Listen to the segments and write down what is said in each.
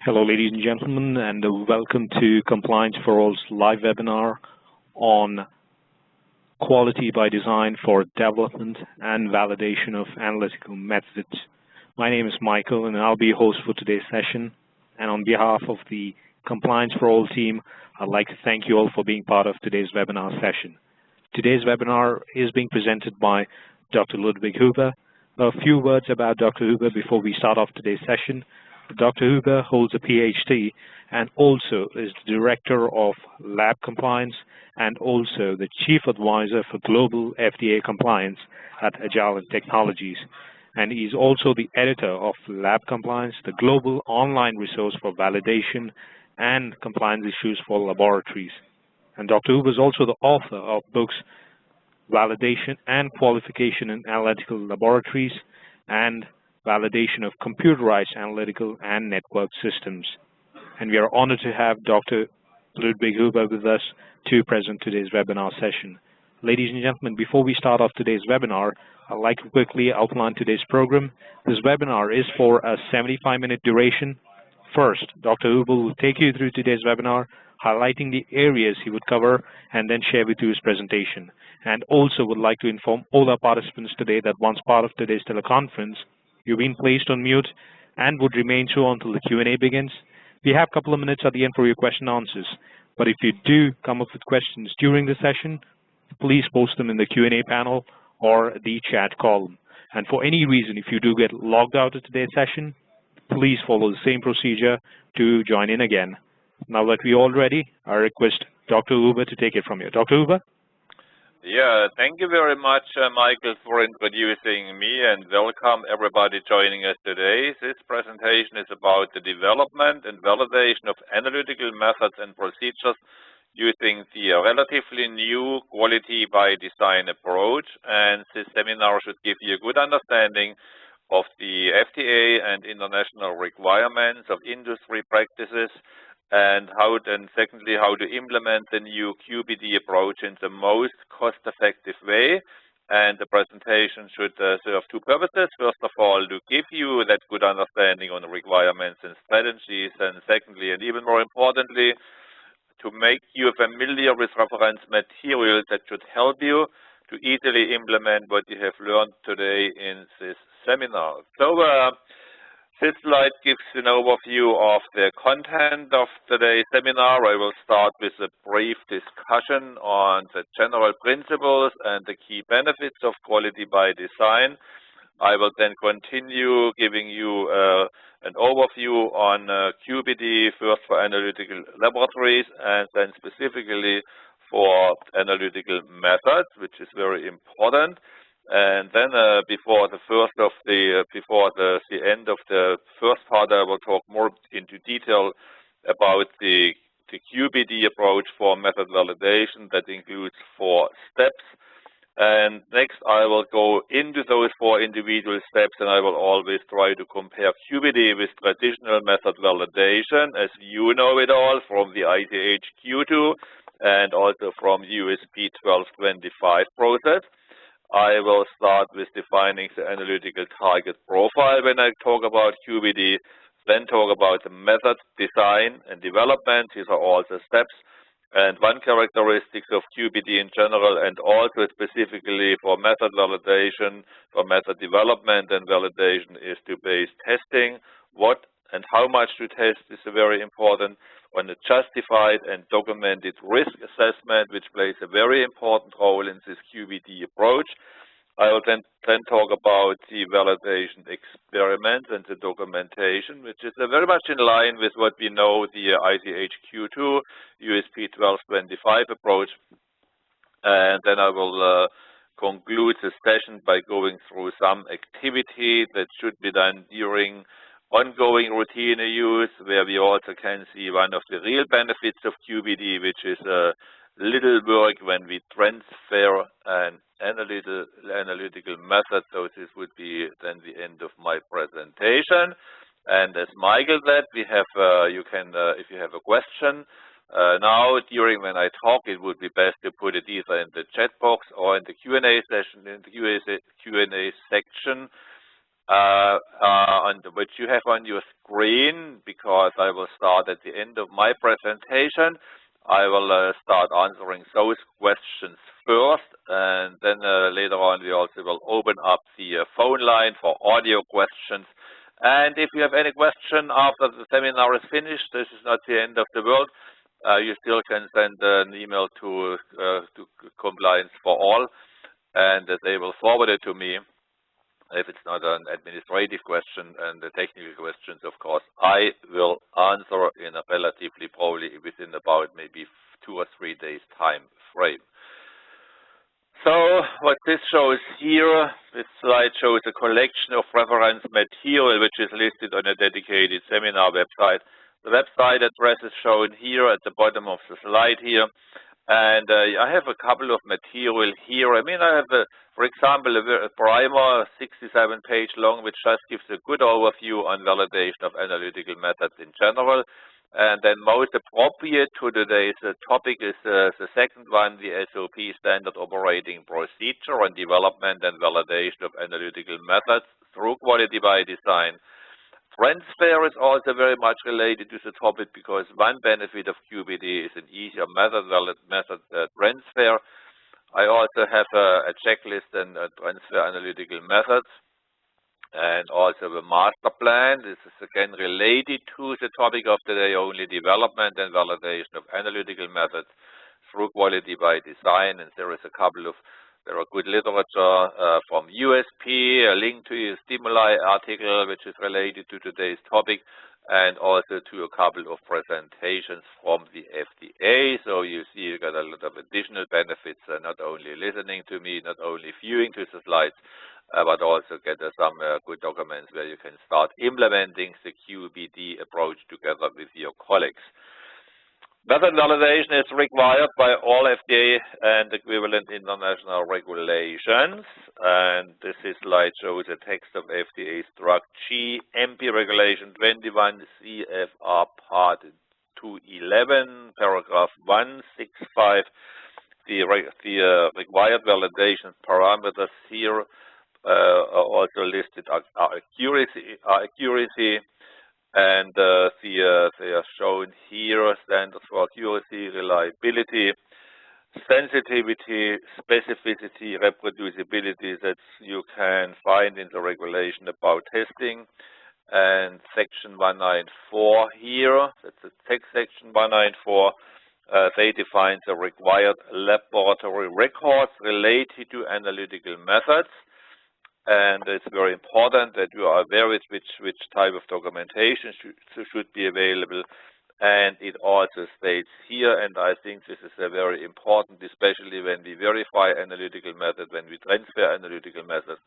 Hello, ladies and gentlemen, and welcome to Compliance4All's live webinar on quality by design for development and validation of analytical methods. My name is Michael, and I'll be your host for today's session. And on behalf of the Compliance4All team, I'd like to thank you all for being part of today's webinar session. Today's webinar is being presented by Dr. Ludwig Huber. A few words about Dr. Huber before we start off today's session. Dr. Huber holds a PhD and also is the Director of Lab Compliance and also the Chief Advisor for Global FDA Compliance at Agile Technologies. And he's also the editor of Lab Compliance, the global online resource for validation and compliance issues for laboratories. And Dr. Huber is also the author of books Validation and Qualification in Analytical Laboratories and Validation of Computerized Analytical and Network Systems. And we are honored to have Dr. Ludwig Huber with us to present today's webinar session. Ladies and gentlemen, before we start off today's webinar, I'd like to quickly outline today's program. This webinar is for a 75-minute duration. First, Dr. Huber will take you through today's webinar, highlighting the areas he would cover, and then share with you his presentation. And also would like to inform all our participants today that once part of today's teleconference, you've been placed on mute and would remain so until the Q&A begins. We have a couple of minutes at the end for your question and answers, but if you do come up with questions during the session, please post them in the Q&A panel or the chat column. And for any reason, if you do get logged out of today's session, please follow the same procedure to join in again. Now that we're all ready, I request Dr. Huber to take it from here. Dr. Huber? Yeah, thank you very much, Michael, for introducing me, and welcome everybody joining us today. This presentation is about the development and validation of analytical methods and procedures using the relatively new quality by design approach, and this seminar should give you a good understanding of the FDA and international requirements of industry practices, and secondly, how to implement the new QbD approach in the most cost-effective way. And the presentation should serve two purposes. First of all, to give you that good understanding on the requirements and strategies, and secondly, and even more importantly, to make you familiar with reference materials that should help you to easily implement what you have learned today in this seminar. So, this slide gives an overview of the content of today's seminar. I will start with a brief discussion on the general principles and the key benefits of quality by design. I will then continue giving you an overview on QbD, first for analytical laboratories, and then specifically for analytical methods, which is very important. And then before the end of the first part, I will talk more into detail about the QbD approach for method validation that includes 4 steps. And next, I will go into those 4 individual steps, and I will always try to compare QbD with traditional method validation, as you know it all from the ICH Q2 and also from USP 1225 process. I will start with defining the analytical target profile when I talk about QbD, then talk about the method, design, and development. These are all the steps. And one characteristic of QbD in general, and also specifically for method validation, for method development and validation, is to base testing. What and how much to test is very important on a justified and documented risk assessment, which plays a very important role in this QbD approach. I will then talk about the validation experiments and the documentation, which is very much in line with what we know, the ICH Q2, USP 1225 approach. And then I will conclude the session by going through some activity that should be done during ongoing routine use, where we also can see one of the real benefits of QbD, which is a little work when we transfer an analytical method. So this would be then the end of my presentation. And as Michael said, we have if you have a question now during when I talk, it would be best to put it either in the chat box or in the Q&A session, in the Q&A section. which you have on your screen, because I will start at the end of my presentation. I will start answering those questions first, and then later on we also will open up the phone line for audio questions. And if you have any question after the seminar is finished, this is not the end of the world. You still can send an email to Compliance4All, and they will forward it to me. If it's not an administrative question and the technical questions, of course, I will answer in a relatively probably within about maybe 2 or 3 days time frame. So what this shows here, this slide shows a collection of reference material which is listed on a dedicated seminar website. The website address is shown here at the bottom of the slide here. And I have a couple of material here. I mean, I have, for example, a primer, 67-page long, which just gives a good overview on validation of analytical methods in general. And then most appropriate to today's topic is the second one, the SOP, Standard Operating Procedure on Development and Validation of Analytical Methods through Quality by Design. Transfer is also very much related to the topic, because one benefit of QbD is an easier method transfer. I also have a checklist and transfer analytical methods, and also the master plan. This is again related to the topic of today, only development and validation of analytical methods through Quality by Design. And there are good literature from USP, a link to a stimuli article which is related to today's topic, and also to a couple of presentations from the FDA. So you see you got a lot of additional benefits, not only listening to me, not only viewing to the slides, but also get some good documents where you can start implementing the QbD approach together with your colleagues. Method validation is required by all FDA and equivalent international regulations. And this slide shows a text of FDA's Drug GMP Regulation 21 CFR Part 211, paragraph 165. The required validation parameters here are also listed are accuracy. And they are shown here: standards for accuracy, reliability, sensitivity, specificity, reproducibility, that you can find in the regulation about testing. And section 194 here, that's the text section 194, they define the required laboratory records related to analytical methods. And it's very important that you are aware with which type of documentation should be available. And it also states here, and I think this is very important, especially when we verify analytical methods, when we transfer analytical methods,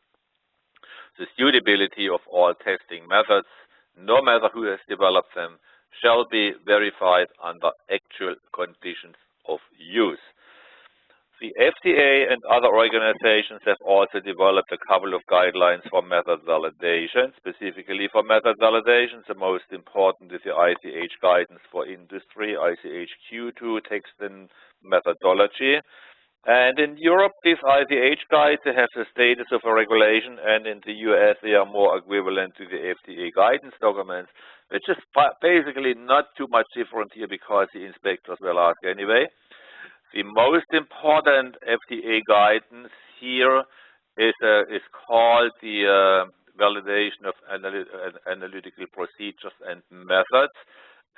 the suitability of all testing methods, no matter who has developed them, shall be verified under actual conditions of use. The FDA and other organizations have also developed a couple of guidelines for method validation. Specifically for method validation, the most important is the ICH guidance for industry, ICH Q2, text and methodology. And in Europe, these ICH guides have the status of a regulation, and in the US, they are more equivalent to the FDA guidance documents, which is basically not too much different here, because the inspectors will ask anyway. The most important FDA guidance here is called the validation of analytical procedures and methods.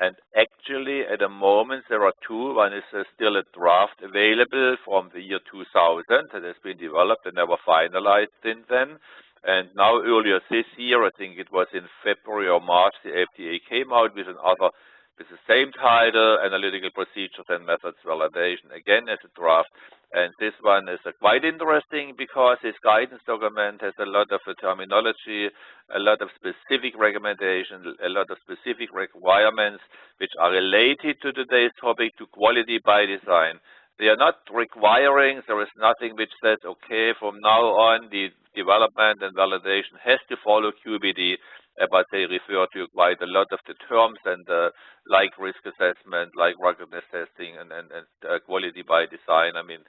And actually, at the moment, there are two. One is still a draft available from the year 2000 that has been developed and never finalized since then. And now, earlier this year, I think it was in February or March, the FDA came out with another, with the same title, Analytical Procedures and Methods Validation, again as a draft. And this one is quite interesting, because this guidance document has a lot of terminology, a lot of specific recommendations, a lot of specific requirements which are related to today's topic, to quality by design. They are not requiring, there is nothing which says, okay, from now on the development and validation has to follow QbD, but they refer to quite a lot of the terms, and like risk assessment, like ruggedness testing, and quality by design. I mean,